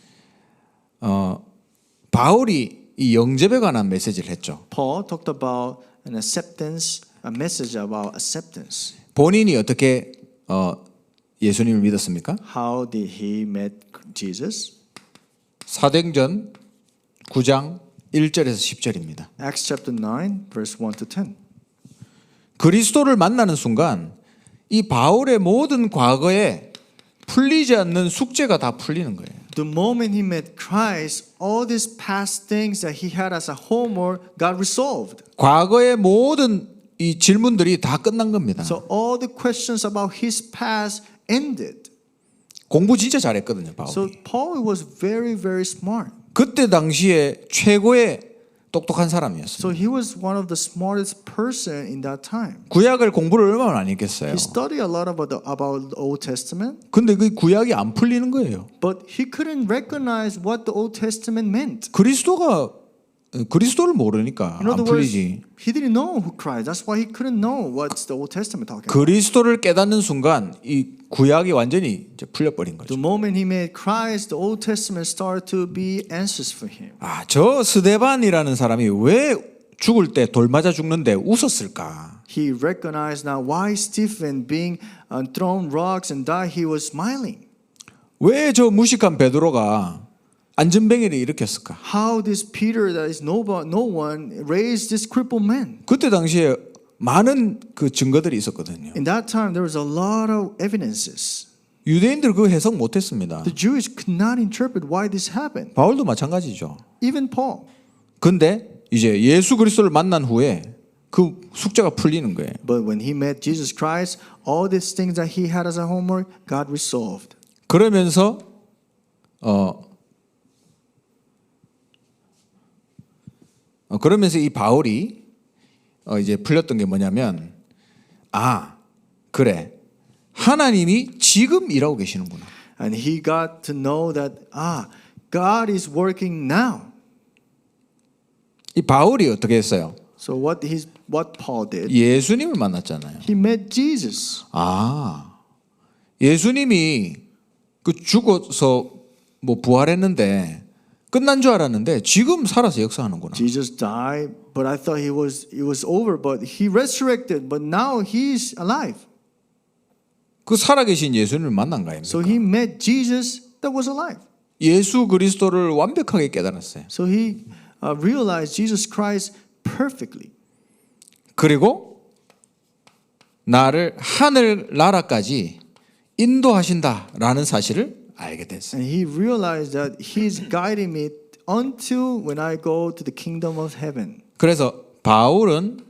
바울이 이 영접에 관한 메시지를 했죠.
Paul talked about an acceptance, a message about acceptance.
본인이 어떻게 예수님을 믿었습니까?
How did he meet Jesus?
사도행전 9장 1절에서 10절입니다.
Acts chapter 9, verse 1 to 10.
그리스도를 만나는 순간 이 바울의 모든 과거에 풀리지 않는 숙제가 다 풀리는 거예요.
The moment he met Christ, all these past things that he had as a homework got resolved.
과거의 모든 이 질문들이 다 끝난 겁니다.
So all the questions about his past ended.
공부 진짜 잘했거든요, 바울이.
So Paul was very, very smart.
그때 당시에 최고의 똑똑한 사람이었어요.
So he was one of the smartest person in that time.
구약을 공부를 얼마나 많이 했겠어요.
He studied a lot about the Old Testament,
근데 그 구약이 안 풀리는 거예요.
but he couldn't recognize what the Old Testament meant.
그리스도를 모르니까
In other
안
words,
풀리지.
he didn't know who Christ. That's why he couldn't know what's the Old Testament talking about.
그리스도를 깨닫는 순간 이 구약이 완전히 이제 풀려버린 거죠.
The moment he met Christ, the Old Testament started to be answers for him.
아, 저 스데반이라는 사람이 왜 죽을 때 돌 맞아 죽는데 웃었을까?
He recognized now why Stephen being thrown rocks and died, he was smiling.
왜 저 무식한 베드로가 안전뱅이를 일으켰을까?
How this Peter that is no one raised this crippled man?
그때 당시에 많은 그 증거들이 있었거든요.
In that time there was a lot of evidences.
유대인들 그 해석 못했습니다.
The Jews could not interpret why this happened.
바울도 마찬가지죠.
Even Paul.
근데 이제 예수 그리스도를 만난 후에 그 숙제가 풀리는 거예요.
But when he met Jesus Christ, all these things that he had as a homework got resolved.
그러면서 그러면서 이 바울이 이제 풀렸던 게 뭐냐면 그래 하나님이 지금 일하고 계시는구나.
And he got to know that God is working now.
이 바울이 어떻게 했어요?
So what Paul did?
예수님을 만났잖아요.
He met Jesus.
예수님이 그 죽어서 뭐 부활했는데 끝난 줄 알았는데 지금 살아서 역사하는구나.
Jesus died, but I thought it was over, but he resurrected, but now he's alive.
그 살아계신 예수님을 만난 거 아닙니까?
So he met Jesus that was alive.
예수 그리스도를 완벽하게 깨달았어요.
So he realized Jesus Christ perfectly.
그리고 나를 하늘 나라까지 인도하신다라는 사실을 알게 됐어요.
And he realized that he's guiding me until when I go to the kingdom of heaven.
그래서 바울은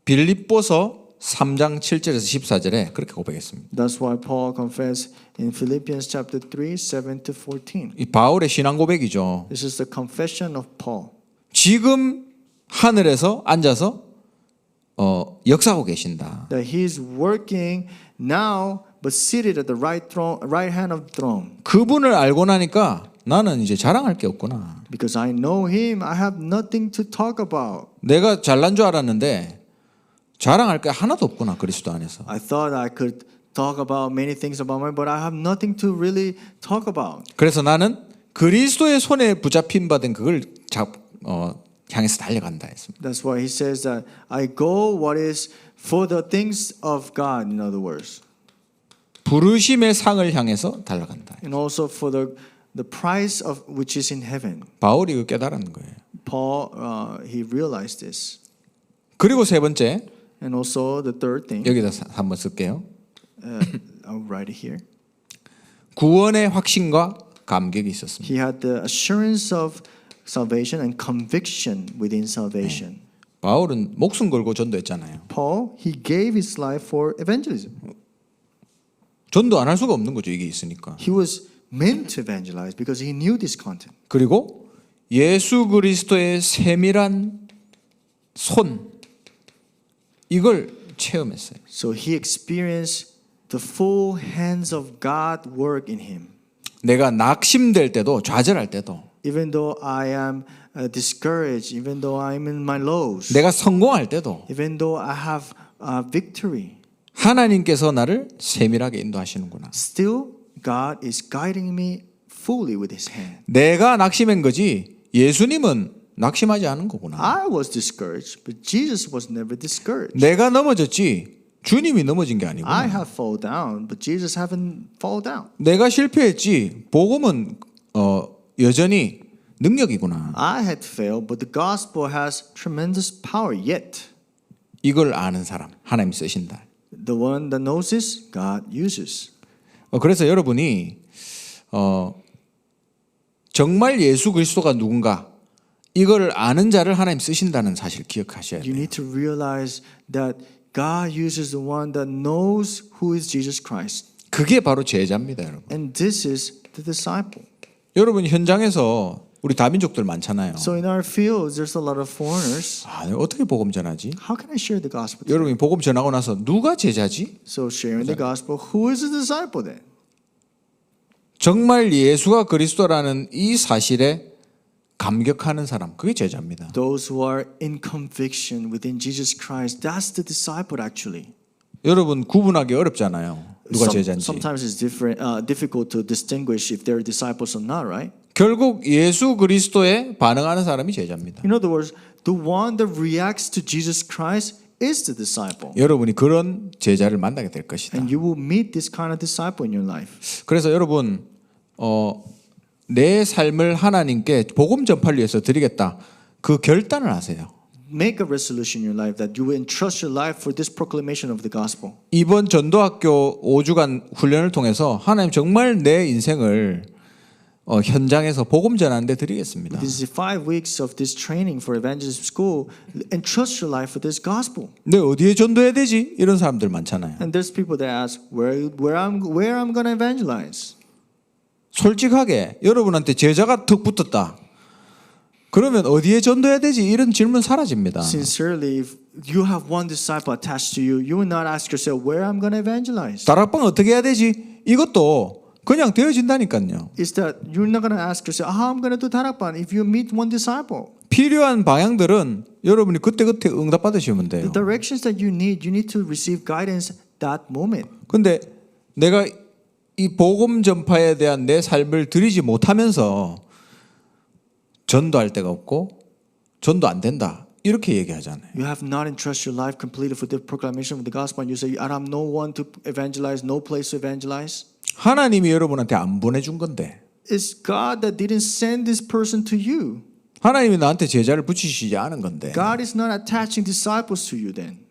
빌립보서 3장 7절에서 14절에 그렇게 고백했습니다.
That's why Paul confessed in Philippians chapter 3, 7 to 14.
이 바울의 신앙 고백이죠.
This is the confession of Paul.
지금 하늘에서 앉아서 역사하고 계신다.
That He is working now, but seated at the right hand of the throne.
그분을 알고 나니까 나는 이제 자랑할 게 없구나.
Because I know Him, I have nothing to talk about.
내가 잘난 줄 알았는데 자랑할 게 하나도 없구나 그리스도 안에서.
I thought I could talk about many things about me, but I have nothing to really talk about.
그래서 나는 그리스도의 손에 붙잡힌 바된 그걸 향해서 달려간다 했습니다.
That's why He says that I go what is for the things of God, in other words.
부르심의 상을 향해서 달려간다.
And also for the price of which is in heaven.
바울이 그 깨달은 거예요.
Paul, he realized this.
그리고 세 번째,
And also the third thing,
여기다 한번 쓸게요.
I'll write it here.
구원의 확신과 감격이 있었습니다.
He had the assurance of salvation and conviction within salvation.
바울은 목숨 걸고 전도했잖아요.
Paul, he gave his life for evangelism.
전도 안 할 수가 없는 거죠. 이게 있으니까.
He was meant to evangelize because he knew this content.
그리고 예수 그리스도의 세밀한 손 이걸 체험했어요.
So he experienced the full hands of God work in him.
내가 낙심될 때도 좌절할 때도
Even though I am discouraged, even though I'm in my lows,
내가 성공할 때도
even though I have victory,
하나님께서 나를 세밀하게 인도하시는구나.
still God is guiding me fully with His hand.
내가 낙심한 거지 예수님은 낙심하지 않은 거구나.
I was discouraged, but Jesus was never discouraged.
내가 넘어졌지 주님이 넘어진 게 아니구나.
I have fall down, but Jesus haven't fall down.
내가 실패했지 복음은 여전히 능력이구나.
I had failed, but the gospel has tremendous power yet.
이걸 아는 사람 하나님 쓰신다.
The one that knows this, God uses.
그래서 여러분이 정말 예수 그리스도가 누군가 이걸 아는 자를 하나님 쓰신다는 사실 기억하셔야
You
돼요.
need to realize that God uses the one that knows who is Jesus Christ.
그게 바로 제자입니다, 여러분.
And this is the disciple.
여러분 현장에서 우리 다민족들 많잖아요.
So in our fields, there's a lot of foreigners.
내가 어떻게 복음 전하지?
How can I share the gospel? to them?
여러분이 복음 전하고 나서 누가 제자지?
So sharing the gospel, who is a disciple then?
정말 예수가 그리스도라는 이 사실에 감격하는 사람, 그게 제자입니다.
Those who are in conviction within Jesus Christ, that's the disciple actually.
여러분 구분하기 어렵잖아요. 누가 제자인지.
Sometimes it's difficult to distinguish if they're disciples or not, right?
결국 예수 그리스도에 반응하는 사람이 제자입니다.
In other words, the one that reacts to Jesus Christ is the disciple.
여러분이 그런 제자를 만나게 될 것이다.
And you will meet this kind of disciple in your life.
그래서 여러분 내 삶을 하나님께 복음 전파를 위해서 드리겠다. 그 결단을 하세요.
Make a resolution in your life that you will entrust your life for this proclamation of the gospel.
이번 전도학교 5주간 훈련을 통해서 하나님 정말 내 인생을 현장에서 복음 전하는 데 드리겠습니다.
This is 5 weeks of this training for evangelism school. Entrust your life for this gospel.
내 어디에 전도해야 되지? 이런 사람들 많잖아요.
And there's people that ask where I'm going to evangelize.
솔직하게 여러분한테 제자가 턱 붙었다. 그러면 어디에 전도해야 되지? 이런 질문 사라집니다.
Sincerely, if you have one disciple attached to you, you will not ask yourself where I'm going to evangelize.
다락방 어떻게 해야 되지? 이것도 그냥 되어진다니까요.
Is that you're not going to ask yourself how I'm going to do 다락방 if you meet one disciple.
필요한 방향들은 여러분이 그때그때 응답 받으시면 돼요.
The directions that you need to receive guidance that moment.
근데 내가 이 복음 전파에 대한 내 삶을 드리지 못하면서 전도할 데가 없고 전도 안 된다. 이렇게 얘기하잖아요.
You have not entrusted your life completely for the proclamation of the gospel and you say I have no one to evangelize, no place to evangelize.
하나님이 여러분한테 안 보내준 건데
It's God that didn't send this person to you.
하나님이 나한테 제자를 붙이시지 않은 건데
God is not attaching disciples to you then.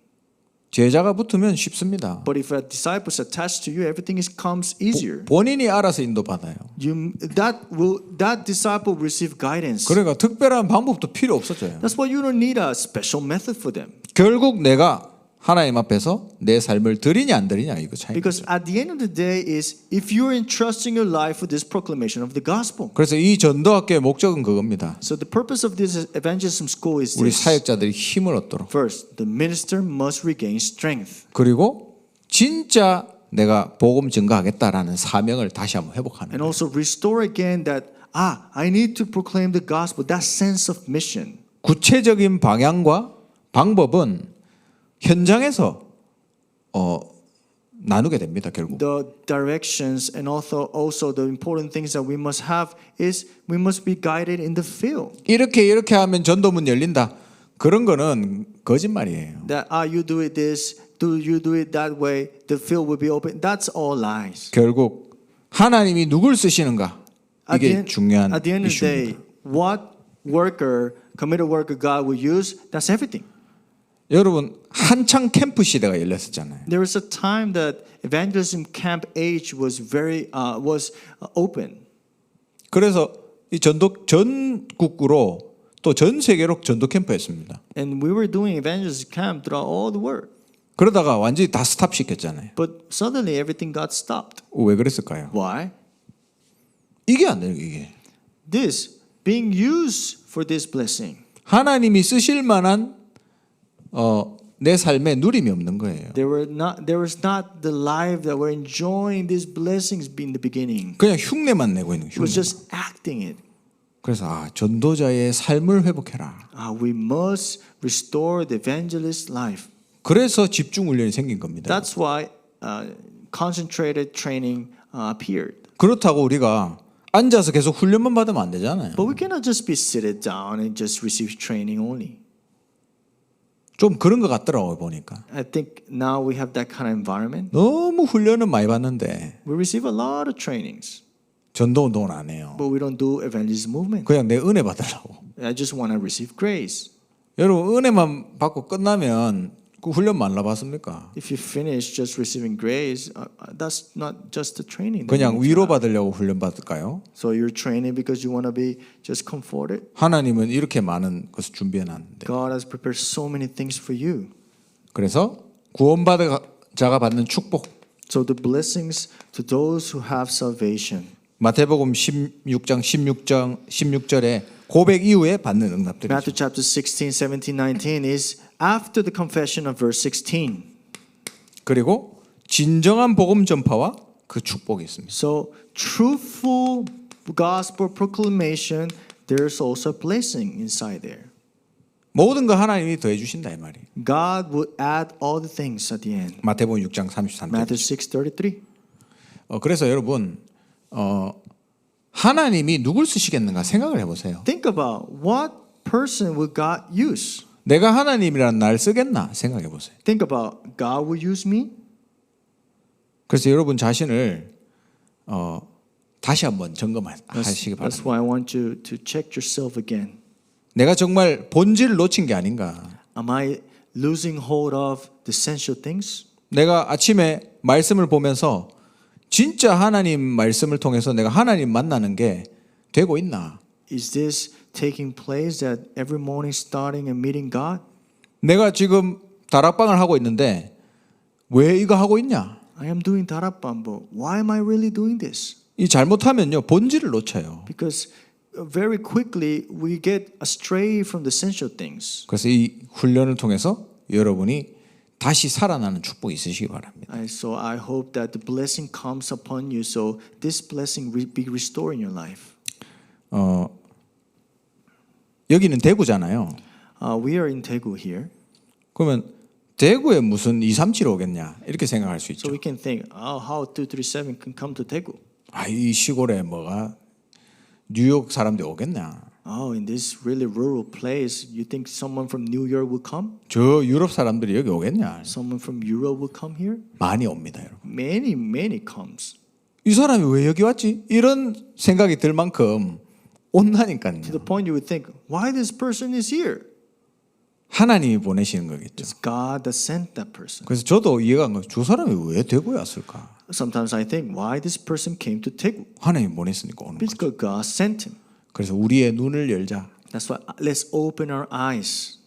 제자가 붙으면 쉽습니다.
But if a disciple is attached to you, everything comes easier.
본인이 알아서 인도받아요.
That disciple will receive guidance.
그러니까 특별한 방법도 필요 없어져요.
That's why you don't need a special method for them.
결국 내가 하나님 앞에서 내 삶을 드리냐 안 드리냐 이거 차이.
Because at the end of the day is if you're entrusting your life with this proclamation of the gospel.
그래서 이 전도학교의 목적은 그겁니다.
So the purpose of this evangelism school is
우리
this.
사역자들이 힘을 얻도록.
First, the minister must regain strength.
그리고 진짜 내가 복음 증거하겠다라는 사명을 다시 한번 회복하는
And
거예요.
also restore again that I need to proclaim the gospel. That sense of mission.
구체적인 방향과 방법은 현장에서 나누게 됩니다. 결국.
The directions and also the important things that we must have is we must be guided in the field.
이렇게 하면 전도문 열린다. 그런 거는 거짓말이에요.
That you do it this, you do it that way, the field will be open. That's all lies.
결국 하나님이 누굴 쓰시는가 이게 중요한
at the end of the day,
이슈입니다.
what worker, committed worker God will use, that's everything.
여러분 한창 캠프 시대가 열렸었잖아요.
There was a time that evangelism camp age was open.
그래서 이 전도 전국으로 또 전 세계로 전도 캠프였습니다.
And we were doing evangelism camp throughout all the world.
그러다가 완전히 다 스탑 시켰잖아요.
But suddenly everything got stopped.
왜 그랬을까요?
Why?
이게 안 돼요. 이게
This being used for this blessing.
하나님이 쓰실 만한 내 삶에 누림이 없는 거예요.
There was not the life that were enjoying these blessings in the beginning.
그냥 흉내만 내고 있는
It was
흉내.
just acting it.
그래서 전도자의 삶을 회복해라.
We must restore the evangelist life.
그래서 집중 훈련이 생긴 겁니다.
That's why concentrated training appeared.
그렇다고 우리가 앉아서 계속 훈련만 받으면 안 되잖아요.
But we cannot just be seated down and just receive training only.
좀 그런 것 같더라고요 보니까.
I think now we have that kind of environment.
너무 훈련은 많이 받는데
We receive a lot of trainings,
전도 운동을 안 해요.
but we don't do evangelism movement.
그냥 내 은혜 받으려고.
I just want to receive grace.
여러분 은혜만 받고 끝나면 그 훈련 만 나봤습니까?
If you finish just receiving grace, that's not just the training. that
그냥
you need to
위로
have.
받으려고 훈련 받을까요?
So you're training because you want to be just comforted.
하나님은 이렇게 많은 것을 준비해 놨는데.
God has prepared so many things for you.
그래서 구원받은 자가 받는 축복.
So the blessings to those who have salvation.
마태복음 16장 16절에 고백 이후에 받는 응답들이죠.
Matthew chapter 16, 17, 19 is after the confession of verse 16.
그리고 진정한 복음 전파와 그 축복이 있습니다.
So truthful gospel proclamation, there's also a blessing inside there.
모든 거 하나님이 더해 주신다 이 말이에요.
God will add all the things at the end.
마태복음 6장 33절.
Matthew 6:33.
그래서 여러분 하나님이 누굴 쓰시겠는가 생각을 해보세요.
Think about what person will God use.
내가 하나님이란 날 쓰겠나 생각해 보세요.
Think about God will use me.
그래서 여러분 자신을 다시 한번 점검하시기
That's
바랍니다.
why I want you to check yourself again.
내가 정말 본질을 놓친 게 아닌가.
Am I losing hold of the essential things?
내가 아침에 말씀을 보면서 진짜 하나님 말씀을 통해서 내가 하나님 만나는 게 되고 있나?
Is this taking place that every morning starting and meeting God?
내가 지금 다락방을 하고 있는데 왜 이거 하고 있냐?
I am doing 다락방, but why am I really doing this?
이 잘못하면요 본질을 놓쳐요.
Because very quickly we get astray from the essential things.
그래서 이 훈련을 통해서 여러분이 다시 살아나는 축복이 있으시기 바랍니다.
So I hope that the blessing comes upon you. So this blessing will be restored in your life.
여기는 대구잖아요.
We are in Daegu here.
그러면 대구에 무슨 237 오겠냐 이렇게 생각할 수 있죠.
So we can think, how 237 can come to Daegu?
이 시골에 뭐가 뉴욕 사람들이 오겠냐?
In this really rural place, you think someone from New York will come?
저 유럽 사람들이 여기 오겠냐?
Someone from Europe will come here?
많이 옵니다, 여러분.
Many comes.
이 사람이 왜 여기 왔지? 이런 생각이 들 만큼 온다니까요.
To the point you would think, why this person is here?
하나님이 보내시는 거겠죠.
It's God that sent that person.
그래서 저도 이해가 안 가요. 저 사람이 왜 대구에 왔을까?
Sometimes I think, why this person came to Daegu?
하나님이 보냈으니까 오는 거죠.
Because God sent him.
그래서 우리의 눈을 열자.
That's why let's open our eyes.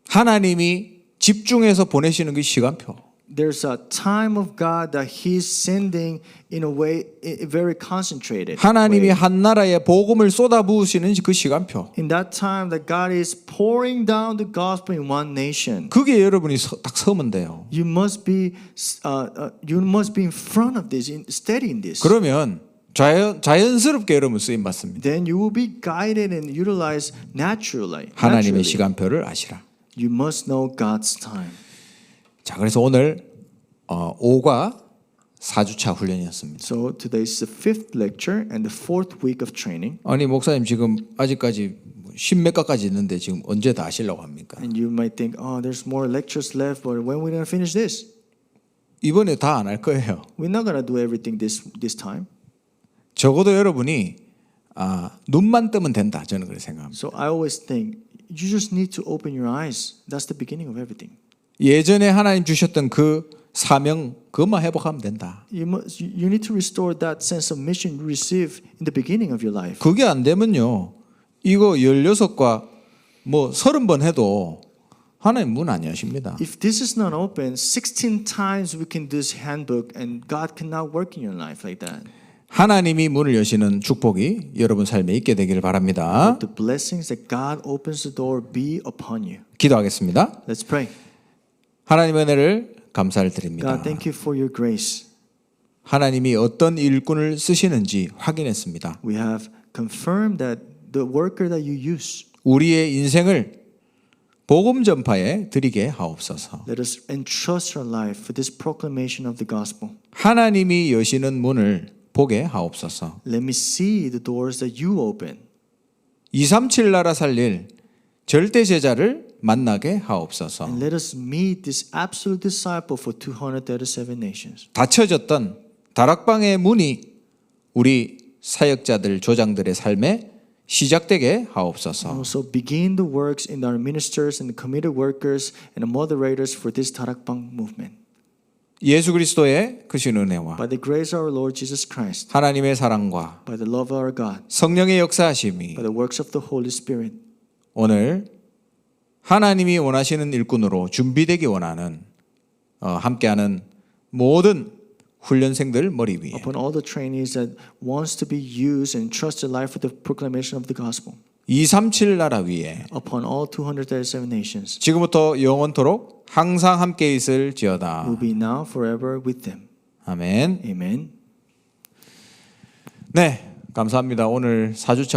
하나님이 집중해서 보내시는 그 시간표.
There's a time of God that He's sending in a way very concentrated.
하나님이
way.
한 나라에 복음을 쏟아부으시는 그 시간표.
In that time that God is pouring down the gospel in one nation.
그게 여러분이 딱 서면 돼요.
You must be in front of this, steady in this.
그러면 자연스럽게 여러분 쓰임 받습니다.
Then you will be guided and utilized naturally.
하나님의 시간표를 아시라.
You must know God's time.
자, 그래서 오늘 5과 4주차 훈련이었습니다.
So today is the fifth lecture and the fourth week of training.
아니 목사님 지금 아직까지 10몇 가까지 있는데 지금 언제 다 하시려고 합니까?
And you might think, oh, there's more lectures left, but when are we going to finish this?
이번에 다 안 할 거예요.
We're not going to do everything this time.
적어도 여러분이 눈만 뜨면 된다. 저는 그렇게 생각합니다.
So I always think you just need to open your eyes. That's the beginning of everything.
예전에 하나님 주셨던 그 사명 그것만 회복하면 된다.
You need to restore that sense of mission you received in the beginning of your life.
그게 안 되면요. 이거 16과 뭐 30번 해도 하나님 문 안 여십니다.
If this is not open, 16 times we can do this handbook and God cannot work in your life like that.
하나님이 문을 여시는 축복이 여러분 삶에 있게 되기를 바랍니다.
The blessings that God opens the door be upon you.
기도하겠습니다.
Let's pray.
하나님의 은혜를 감사를 드립니다.
God, thank you for your grace.
하나님이 어떤 일꾼을 쓰시는지 확인했습니다.
We have confirmed that the worker that you use.
우리의 인생을 복음 전파에 드리게 하옵소서.
Let us entrust our life for this proclamation of the gospel.
하나님이 여시는 문을 보게 하옵소서.
Let me see the doors that you open.
237 나라 살릴 절대 제자를 만나게 하옵소서.
And let us meet this absolute disciple for 237 nations.
닫혀졌던 다락방의 문이 우리 사역자들 조장들의 삶에 시작되게 하옵소서.
Also begin the works in our ministers and the committed workers and the moderators for this Tarakbang movement.
예수 그리스도의 크신 은혜와
By the grace of our Lord Jesus Christ,
하나님의 사랑과
by the love of our God,
성령의 역사하심이
by the works of the Holy Spirit,
오늘 하나님이 원하시는 일꾼으로 준비되기 원하는 함께하는 모든 훈련생들 머리 위에
upon all the trainees that wants to be used and trust their life for the proclamation of the gospel,
237 나라 위에
upon all 237 nations,
지금부터 영원토록 항상 함께 있을지어다.
will be now forever with them.
아멘.
Amen.
네, 감사합니다. 오늘 4주차